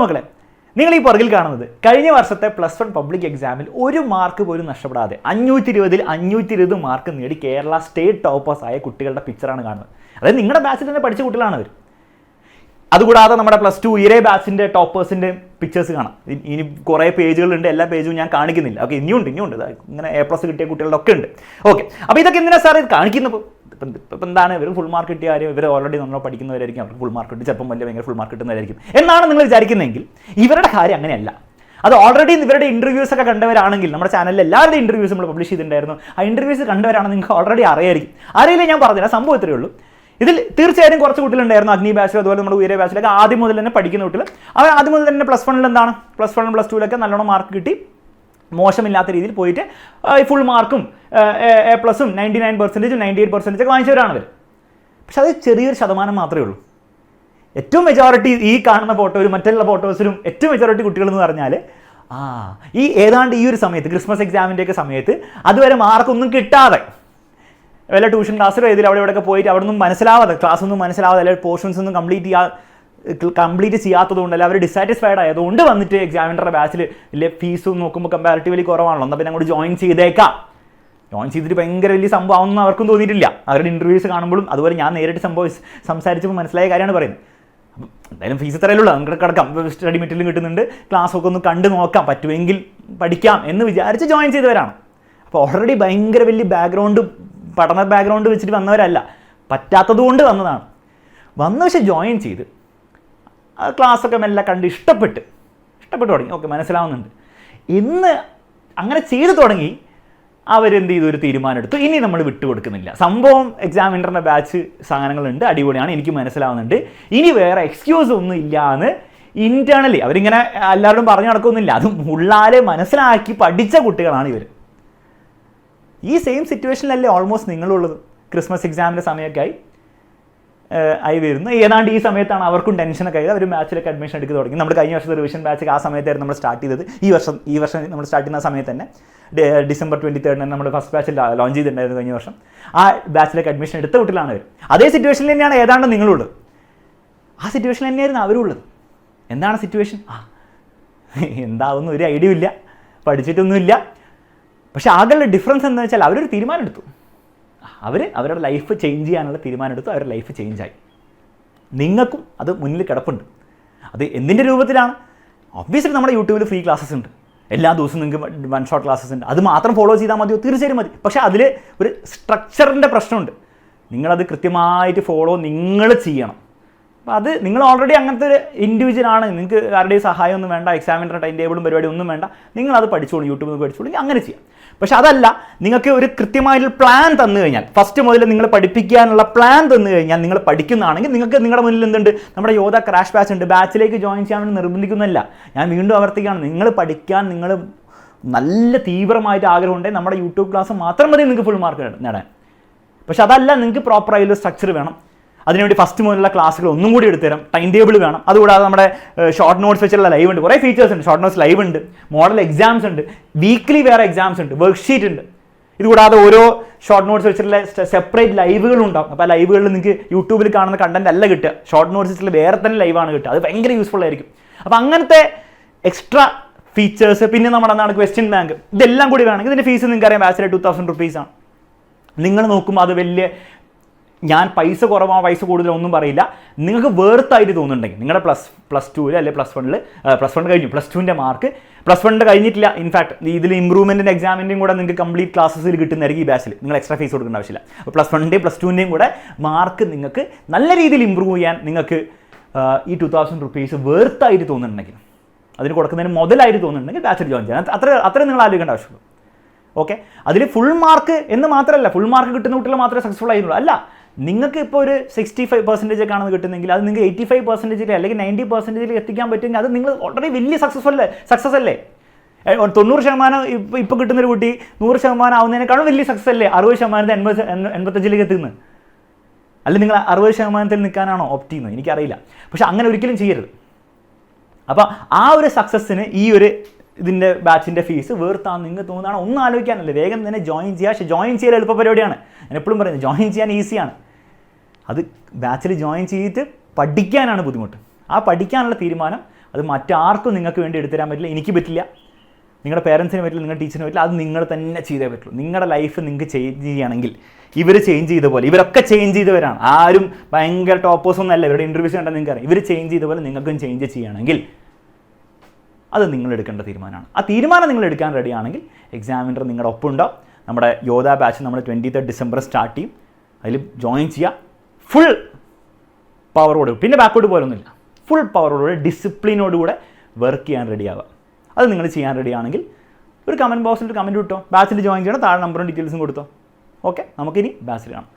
മക്കളെ, നിങ്ങൾ ഈ പുറകിൽ കാണുന്നത് കഴിഞ്ഞ വർഷത്തെ +1 പബ്ലിക് എക്സാമിൽ ഒരു മാർക്ക് പോലും നഷ്ടപ്പെടാതെ 520-ൽ 520 മാർക്ക് നേടി കേരള സ്റ്റേറ്റ് ടോപ്പേഴ്സ് ആയ കുട്ടികളുടെ പിക്ചറാണ് കാണുന്നത്. അതായത് നിങ്ങളുടെ ബാച്ചിൽ തന്നെ പഠിച്ച കുട്ടികളാണ് അവർ. അതുകൂടാതെ നമ്മുടെ +2 ഇയർ ബാച്ചിൻ്റെ ടോപ്പേഴ്സിൻ്റെ പിക്ചേഴ്സ് കാണാം. ഇനി കുറേ പേജുകളുണ്ട്, എല്ലാ പേജും ഞാൻ കാണിക്കുന്നില്ല. ഓക്കെ, ഇനിയുണ്ട് ഇങ്ങനെ A+ കിട്ടിയ കുട്ടികളുടെ ഒക്കെ ഉണ്ട്. ഓക്കെ, അപ്പോൾ ഇതൊക്കെ എന്തിനാണ് സാർ ഇത് കാണിക്കുന്നത്? ഇപ്പം എന്താണ്, ഇവർ ഫുൾ മാർക്ക് കിട്ടിയ കാര്യം, ഇവർ ഓൾറെഡി നമ്മൾ പഠിക്കുന്നവരായിരിക്കും, അവർക്ക് ഫുൾ മാർക്ക് കിട്ടി, ചിലപ്പം വലിയ ഭയങ്കര ഫുൾ മാർക്ക് കിട്ടുന്നവരായിരിക്കും എന്നാണ് നിങ്ങൾ വിചാരിക്കുന്നതെങ്കിൽ ഇവരുടെ കാര്യം അങ്ങനെയല്ല. അത് ഓൾറെഡി ഇവരുടെ ഇൻ്റർവ്യൂസ് ഒക്കെ കണ്ടവരാണെങ്കിൽ, നമ്മുടെ ചാനലിൽ എല്ലാവരുടെയും ഇൻ്റർവ്യൂസ് നമ്മൾ പബ്ലിഷ് ചെയ്തിട്ടുണ്ടായിരുന്നു. ആ ഇൻ്റർവ്യൂസ് കണ്ടവരാണെന്ന് നിങ്ങൾക്ക് ഓൾറെഡി അറിയായിരിക്കും. അറിയില്ല, ഞാൻ പറഞ്ഞില്ല, സംഭവം ഇത്രയേ ഉള്ളൂ. ഇതിൽ തീർച്ചയായും കുറച്ച് കുട്ടികളുണ്ടായിരുന്നു അഗ്നി ബാച്ചിൽ, അതുപോലെ നമ്മുടെ ഉയരെ ബാച്ചിലൊക്കെ ആദ്യം മുതൽ തന്നെ പഠിക്കുന്ന കുട്ടികൾ. അവർ ആദ്യം മുതൽ തന്നെ +1 എന്താണ്, +1 +2 നല്ലോണം മാർക്ക് കിട്ടി, മോശമില്ലാത്ത രീതിയിൽ പോയിട്ട് ഫുൾ മാർക്കും A+ഉം 99%, 98% വാങ്ങിച്ചവരാണ് അവർ. പക്ഷെ അത് ചെറിയൊരു ശതമാനം മാത്രമേ ഉള്ളൂ. ഏറ്റവും മെജോറിറ്റി ഈ കാണുന്ന ഫോട്ടോയിലും മറ്റുള്ള ഫോട്ടോസിലും ഏറ്റവും മെജോറിറ്റി കുട്ടികളെന്ന് പറഞ്ഞാൽ ഈ ഏതാണ്ട് ഈ ഒരു സമയത്ത് ക്രിസ്മസ് എക്സാമിൻ്റെയൊക്കെ സമയത്ത് അതുവരെ മാർക്കൊന്നും കിട്ടാതെ വല്ല ട്യൂഷൻ ക്ലാസ്സിലോ ഏതിൽ അവിടെ ഇവിടെയൊക്കെ പോയിട്ട് അവിടെ നിന്നും മനസ്സിലാവാതെ, ക്ലാസ് ഒന്നും മനസ്സിലാവാതെ, അല്ലെങ്കിൽ പോർഷൻസ് ഒന്നും കംപ്ലീറ്റ് ചെയ്യാത്തത് കൊണ്ട്, അല്ലെങ്കിൽ അവർ ഡിസാറ്റിസ്ഫൈഡ് ആയതുകൊണ്ട് വന്നിട്ട് എക്സാമിനറുടെ ബാച്ചിൽ വലിയ ഫീസും നോക്കുമ്പോൾ കമ്പാരിറ്റീവ്ലി കുറവാണല്ലോ, എന്നാൽ പിന്നെ അങ്ങോട്ട് ജോയിൻ ചെയ്തേക്കാം. ജോയിൻ ചെയ്തിട്ട് ഭയങ്കര വലിയ സംഭവം ആവുമെന്ന് അവർക്കും തോന്നിയിട്ടില്ല. അവരുടെ ഇൻ്റർവ്യൂസ് കാണുമ്പോഴും അതുപോലെ ഞാൻ നേരിട്ട് സംസാരിച്ചപ്പോൾ മനസ്സിലായ കാര്യമാണ് പറയുന്നത്. അപ്പം എന്തായാലും ഫീസ് ഇത്രയല്ലേ ഉള്ളൂ, നമുക്ക് കിടക്കാം, സ്റ്റഡി മെറ്റീരിയലും കിട്ടുന്നുണ്ട്, ക്ലാസ്സൊക്കെ ഒന്ന് കണ്ടു നോക്കാം, പറ്റുമെങ്കിൽ പഠിക്കാം എന്ന് വിചാരിച്ച് ജോയിൻ ചെയ്തവരാണ്. അപ്പോൾ ഓൾറെഡി ഭയങ്കര വലിയ പഠന ബാക്ക്ഗ്രൗണ്ട് വെച്ചിട്ട് വന്നവരല്ല, പറ്റാത്തതുകൊണ്ട് വന്നതാണ്. പക്ഷേ ജോയിൻ ചെയ്ത് ക്ലാസ്സൊക്കെ മെല്ലെ കണ്ട് ഇഷ്ടപ്പെട്ടു തുടങ്ങി. ഓക്കെ, മനസ്സിലാവുന്നുണ്ട് എന്ന് അങ്ങനെ ചെയ്തു തുടങ്ങി അവരെന്ത് ചെയ്തു, ഒരു തീരുമാനം എടുത്തു, ഇനി നമ്മൾ വിട്ടുകൊടുക്കുന്നില്ല. സംഭവം എക്സാമിനറിൻ്റെ ബാച്ച് സാധനങ്ങളുണ്ട്, അടിപൊളിയാണ്, എനിക്ക് മനസ്സിലാവുന്നുണ്ട്, ഇനി വേറെ എക്സ്ക്യൂസ് ഒന്നും ഇല്ല എന്ന് ഇൻറ്റേർണലി അവരിങ്ങനെ എല്ലാവരോടും പറഞ്ഞു നടക്കുന്നില്ല, അതും ഉള്ളാലെ മനസ്സിലാക്കി പഠിച്ച കുട്ടികളാണ് ഇവർ. ഈ സെയിം സിറ്റുവേഷനിലല്ലേ ഓൾമോസ്റ്റ് നിങ്ങളുള്ളത്. ക്രിസ്മസ് എക്സാമിൻ്റെ സമയമൊക്കെ ആയി വരുന്നു. ഏതാണ്ട് ഈ സമയത്താണ് അവർക്കും ടെൻഷനൊക്കെ ആയത്. അവർ ബാച്ചിലൊക്കെ അഡ്മിഷൻ എടുത്ത് തുടങ്ങി. നമ്മൾ കഴിഞ്ഞ വർഷത്തെ റിവിഷൻ ബാച്ചൊക്കെ ആ സമയത്തായിരുന്നു നമ്മൾ സ്റ്റാർട്ട് ചെയ്തത്. ഈ വർഷം നമ്മൾ സ്റ്റാർട്ട് ചെയ്യുന്ന സമയത്ത് തന്നെ December 23 നമ്മൾ ഫസ്റ്റ് ബാച്ചിൽ ലോഞ്ച് ചെയ്തിട്ടുണ്ടായിരുന്നു കഴിഞ്ഞ വർഷം. ആ ബാച്ചിലേക്ക് അഡ്മിഷൻ എടുത്ത കുട്ടികളാണ് അവർ. അതേ സിറ്റുവേഷനിൽ തന്നെയാണ് ഏതാണ്ട് നിങ്ങളുള്ളത്. ആ സിറ്റുവേഷനിൽ തന്നെയായിരുന്നു അവരും ഉള്ളത്. എന്താണ് സിറ്റുവേഷൻ? എന്താവുന്ന ഒരു ഐഡിയ ഇല്ല, പഠിച്ചിട്ടൊന്നുമില്ല. പക്ഷെ ആകെയുള്ള ഡിഫറൻസ് എന്താണെന്ന് വെച്ചാൽ അവരൊരു തീരുമാനം എടുത്തു. അവരുടെ ലൈഫ് ചേഞ്ച് ചെയ്യാനുള്ള തീരുമാനം എടുത്തു. അവരുടെ ലൈഫ് ചേഞ്ചായി. നിങ്ങൾക്കും അത് മുന്നിൽ കിടപ്പുണ്ട്. അത് എന്തിൻ്റെ രൂപത്തിലാണ്? ഒബ്വിയസ്ലി നമ്മുടെ യൂട്യൂബിൽ ഫ്രീ ക്ലാസ്സസ് ഉണ്ട്. എല്ലാ ദിവസവും നിങ്ങൾക്ക് 1 ഷോട്ട് ക്ലാസ്സസ് ഉണ്ട്. അത് മാത്രം ഫോളോ ചെയ്താൽ മതിയോ? തീർച്ചയായും മതി. പക്ഷേ അതിൽ ഒരു സ്ട്രക്ചറിൻ്റെ പ്രശ്നമുണ്ട്. നിങ്ങളത് കൃത്യമായിട്ട് ഫോളോ നിങ്ങൾ ചെയ്യണം. അപ്പോൾ അത് നിങ്ങൾ ഓൾറെഡി അങ്ങനത്തെ ഒരു ഇൻഡിവിജ്വൽ ആണ്. നിങ്ങൾക്ക് ആരുടെയും സഹായമൊന്നും വേണ്ട, എക്സാമിൻ്റെ ടൈം ടേബിളും പരിപാടി ഒന്നും വേണ്ട. നിങ്ങളത് പഠിച്ചോളൂ, യൂട്യൂബിൽ നിന്ന് പഠിച്ചോളൂ, അങ്ങനെ ചെയ്യാം. പക്ഷെ അതല്ല, നിങ്ങൾക്ക് ഒരു കൃത്യമായിട്ടുള്ള പ്ലാൻ തന്നു കഴിഞ്ഞാൽ, ഫസ്റ്റ് മുതൽ നിങ്ങൾ പഠിപ്പിക്കാനുള്ള പ്ലാൻ തന്നു കഴിഞ്ഞാൽ നിങ്ങൾ പഠിക്കുന്നതാണെങ്കിൽ നിങ്ങൾക്ക് നിങ്ങളുടെ മുന്നിൽ എന്തുണ്ട്? നമ്മുടെ യോധ ക്രാഷ് ബാച്ച് ഉണ്ട്. ബാച്ചിലേക്ക് ജോയിൻ ചെയ്യാൻ വേണ്ടി നിർബന്ധിക്കുന്നില്ല. ഞാൻ വീണ്ടും ആവർത്തിക്കുകയാണ്, നിങ്ങൾ പഠിക്കാൻ നിങ്ങൾ നല്ല തീവ്രമായിട്ട് ആഗ്രഹമുണ്ടെങ്കിൽ നമ്മുടെ യൂട്യൂബ് ക്ലാസ് മാത്രം മതി നിങ്ങൾക്ക് ഫുൾ മാർക്ക് നേടാൻ. പക്ഷെ അതല്ല, നിങ്ങൾക്ക് പ്രോപ്പറായിട്ടുള്ള സ്ട്രക്ചർ വേണം. അതിനുവേണ്ടി ഫസ്റ്റ് മുതലുള്ള ക്ലാസ്സുകൾ ഒന്നും കൂടി എടുത്തുതരാം. ടൈം ടേബിൾ വേണം. അതുകൂടാതെ നമ്മുടെ ഷോർട്ട് നോട്ട്സ് വെച്ചുള്ള ലൈവ് ഉണ്ട്. കുറേ ഫീച്ചേഴ്സ് ഉണ്ട്. ഷോർട്ട് നോട്ട്സ് ലൈവ് ഉണ്ട്, മോഡൽ എക്സാംസ് ഉണ്ട്, വീക്ക്ലി വേറെ എക്സാംസ് ഉണ്ട്, വർക്ക്ഷീറ്റ് ഉണ്ട്. ഇതുകൂടാതെ ഓരോ ഷോർട്ട് നോട്ട്സ് വെച്ചിട്ടുള്ള സെപ്പറേറ്റ് ലൈവുകളും ഉണ്ടാവും. അപ്പോൾ ആ ലൈവുകളിൽ നിങ്ങൾക്ക് യൂട്യൂബിൽ കാണുന്ന കണ്ടന്റ് അല്ല കിട്ടുക, ഷോർട്ട് നോട്ട്സ് വെച്ചിട്ടുള്ള വേറെ തന്നെ ലൈവാണ് കിട്ടുക. അത് ഭയങ്കര യൂസ്ഫുൾ ആയിരിക്കും. അപ്പോൾ അങ്ങനത്തെ എക്സ്ട്രാ ഫീച്ചേഴ്സ്, പിന്നെ നമ്മുടെ എന്താണ് ക്വസ്റ്റ്യൻ ബാങ്ക്, ഇതെല്ലാം കൂടി വേണമെങ്കിൽ ഇതിൻ്റെ ഫീസ് നിങ്ങൾക്കറിയാം, ബാച്ചിലെ 2000 rupees. നിങ്ങൾ നോക്കുമ്പോൾ അത് വലിയ, ഞാൻ പൈസ കുറവാണ് പൈസ കൂടുതലൊന്നും പറയില്ല. നിങ്ങൾക്ക് വേർത്തായിട്ട് തോന്നുന്നുണ്ടെങ്കിൽ നിങ്ങളുടെ +2 അല്ലെങ്കിൽ +1 കഴിഞ്ഞു, +2ൻ്റെ മാർക്ക് +1 കഴിഞ്ഞിട്ടില്ല. ഇൻഫാക്ട് ഇതിൽ ഇമ്പ്രൂവ്മെൻറ്റിൻ്റെ എക്സാമിൻ്റെയും കൂടെ നിങ്ങൾക്ക് കംപ്ലീറ്റ് ക്ലാസ്സസിൽ കിട്ടുന്നതായിരിക്കും ഈ ബാച്ചിൽ. നിങ്ങൾ എക്സ്ട്രാ ഫീസ് കൊടുക്കേണ്ട ആവശ്യമില്ല. അപ്പോൾ +1ൻ്റെയും +2ൻ്റെയും കൂടെ മാർക്ക് നിങ്ങൾക്ക് നല്ല രീതിയിൽ ഇമ്പ്രൂവ് ചെയ്യാൻ നിങ്ങൾക്ക് ഈ 2000 rupees വേർത്തായിട്ട് തോന്നുന്നുണ്ടെങ്കിൽ, അതിന് കൊടുക്കുന്നതിന് മുതലായിട്ട് തോന്നുന്നുണ്ടെങ്കിൽ ബാച്ചിൽ ജോയിൻ ചെയ്യാൻ അത്ര നിങ്ങൾ ആലോചിക്കേണ്ട ആവശ്യമുള്ളൂ. ഓക്കെ, അതിൽ ഫുൾ മാർക്ക് എന്ന് മാത്രമല്ല, ഫുൾ മാർക്ക് കിട്ടുന്ന കുട്ടികൾ മാത്രമേ സക്സസ്ഫുൾ ആയിരുന്നുള്ളൂ. അല്ല, നിങ്ങൾക്ക് ഇപ്പോൾ ഒരു 65% ഒക്കെ ആണെന്ന് കിട്ടുന്നെങ്കിൽ അത് നിങ്ങൾക്ക് 85% അല്ലെങ്കിൽ 90% എത്തിക്കാൻ പറ്റുമെങ്കിൽ അത് നിങ്ങൾ ഓൾറെഡി വലിയ സക്സസ് അല്ലേ? 90% ഇപ്പോൾ കിട്ടുന്നൊരു കുട്ടി 100% ആവുന്നതിനേക്കാളും വലിയ സക്സസ് അല്ലേ? 60% 85% എത്തുന്നത്. അല്ലെങ്കിൽ നിങ്ങൾ 60% നിൽക്കാനാണോ ഓപ്റ്റ് ചെയ്യുന്നത്? എനിക്കറിയില്ല. പക്ഷെ അങ്ങനെ ഒരിക്കലും ചെയ്യരുത്. അപ്പോൾ ആ ഒരു സക്സസ്സിന് ഈ ഒരു ഇതിൻ്റെ ബാച്ചിൻ്റെ ഫീസ് വേർത്താന്ന് നിങ്ങൾക്ക് തോന്നുന്നതാണ്. ഒന്നും ആലോചിക്കാനല്ലേ, വേഗം തന്നെ ജോയിൻ ചെയ്യുക. പക്ഷേ ജോയിൻ ചെയ്യാൻ എളുപ്പ പരിപാടിയാണ്. ഞാൻ എപ്പോഴും പറയുന്നത്, ജോയിൻ ചെയ്യാൻ ഈസിയാണ്. അത് ബാച്ചിൽ ജോയിൻ ചെയ്തിട്ട് പഠിക്കാനാണ് ബുദ്ധിമുട്ട്. ആ പഠിക്കാനുള്ള തീരുമാനം അത് മറ്റാർക്കും നിങ്ങൾക്ക് വേണ്ടി എടുത്തുതരാൻ പറ്റില്ല, എനിക്ക് പറ്റില്ല, നിങ്ങളുടെ പേരൻസിന് പറ്റില്ല, നിങ്ങളുടെ ടീച്ചറിന് പറ്റില്ല. അത് നിങ്ങൾ തന്നെ ചെയ്തേ പറ്റുള്ളൂ. നിങ്ങളുടെ ലൈഫ് നിങ്ങൾക്ക് ചേഞ്ച് ചെയ്യുകയാണെങ്കിൽ ഇവർ ചേഞ്ച് ചെയ്ത പോലെ, ഇവരൊക്കെ ചേഞ്ച് ചെയ്തവരാണ്, ആരും ഭയങ്കര ടോപ്പേഴ്സൊന്നും അല്ല. ഇവരുടെ ഇൻ്റർവ്യൂസ് കണ്ടാൽ നിങ്ങൾക്ക് അറിയാം, ഇവർ ചേഞ്ച് ചെയ്ത പോലെ നിങ്ങൾക്കും ചേഞ്ച് ചെയ്യുകയാണെങ്കിൽ അത് നിങ്ങൾ എടുക്കേണ്ട തീരുമാനമാണ്. ആ തീരുമാനം നിങ്ങൾ എടുക്കാൻ റെഡിയാണെങ്കിൽ എക്സാമിനർ നിങ്ങളുടെ ഒപ്പം ഉണ്ടാവും. നമ്മുടെ യോധ ബാച്ച് നമ്മൾ 23 ഡിസംബർ സ്റ്റാർട്ട് ചെയ്യും. അതിൽ ജോയിൻ ചെയ്യുക. ഫുൾ പവറോട്, പിന്നെ ബാക്കോട്ട് പോലൊന്നുമില്ല, ഫുൾ പവറോടുകൂടെ ഡിസിപ്ലിനോടുകൂടെ വർക്ക് ചെയ്യാൻ റെഡിയാവുക. അത് നിങ്ങൾ ചെയ്യാൻ റെഡിയാണെങ്കിൽ ഒരു കമൻറ്റ് ബോക്സിൽ ഒരു കമൻറ്റ് കിട്ടോ, ബാച്ചിൽ ജോയിൻ ചെയ്യണം, താഴെ നമ്പറും ഡീറ്റെയിൽസും കൊടുത്തോ. ഓക്കെ, നമുക്കിനി ബാച്ചിൽ കാണാം.